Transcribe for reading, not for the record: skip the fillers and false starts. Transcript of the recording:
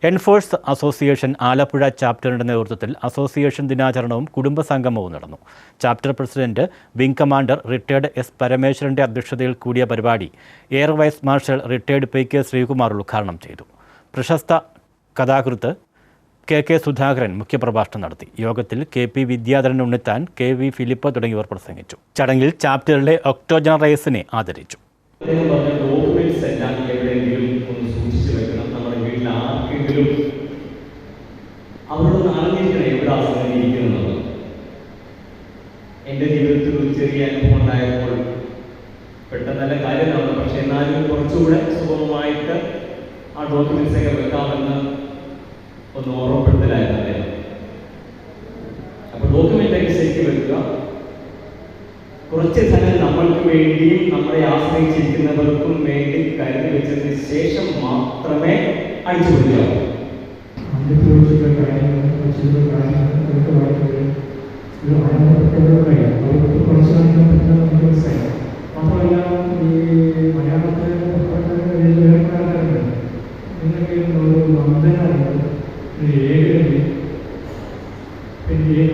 Enforce association Alappuzha ചാപ്റ്ററിൻ്റെ നേതൃത്വത്തിൽ association ദിനാചരണവും കുടുംബസംഗമവും നടന്നു. Chapter president wing commander retired S പരമേശ്വരൻ്റെ അധ്യക്ഷതയിൽ കൂടിയ പരിപാടി air vice marshal retired P K Sreekumar ഉദ്ഘാടനം ചെയ്തു. പ്രശസ്ത കഥാകൃത്ത് കെ സുധാകരൻ മുഖ്യപ്രഭാഷണം നടത്തി. യോഗത്തിൽ K Vidyadharan Unnithan, V Philip തുടങ്ങിയവർ പ്രസംഗിച്ചു. ചടങ്ങിൽ ചാപ്റ്ററിലെ ഒക്ടോജനറൈസിനെ ആദരിച്ചു. അവരോട് അറിഞ്ഞിരിക്കണം എവിടെ ആസന്നിരിക്കുന്നത്. എൻ്റെ ജീവിതത്തിൽ ഒരു ചെറിയ അനുഭവം ഉണ്ടായപ്പോൾ പെട്ടെന്നല്ല കാര്യമാണ്, പക്ഷെ എന്നാലും കുറച്ചുകൂടെ സുഗമമായിട്ട് ആ ഡോക്യുമെന്റ്സ് ഒക്കെ വെക്കാമെന്ന് ഒന്ന് ഓർമ്മപ്പെടുത്തലായിരുന്നു അദ്ദേഹം. അപ്പോൾ ഡോക്യുമെന്റൊക്കെ ശരിക്ക് വെക്കുക. കുറച്ച് ധനം നമ്മൾക്ക് വേണ്ടിയും നമ്മളെ ആശ്രയിച്ചിരിക്കുന്നവർക്കും വേണ്ടി കരുതി വെച്ചതിന് ശേഷം മാത്രമേ അടിച്ചു പിടിക്കാവൂ. മാത്രമല്ല ഈ മലയാളത്തിൽ നിങ്ങൾക്ക് ഒരു വന്ദനമുണ്ട്, ഒരു ഏകി, പിന്നെ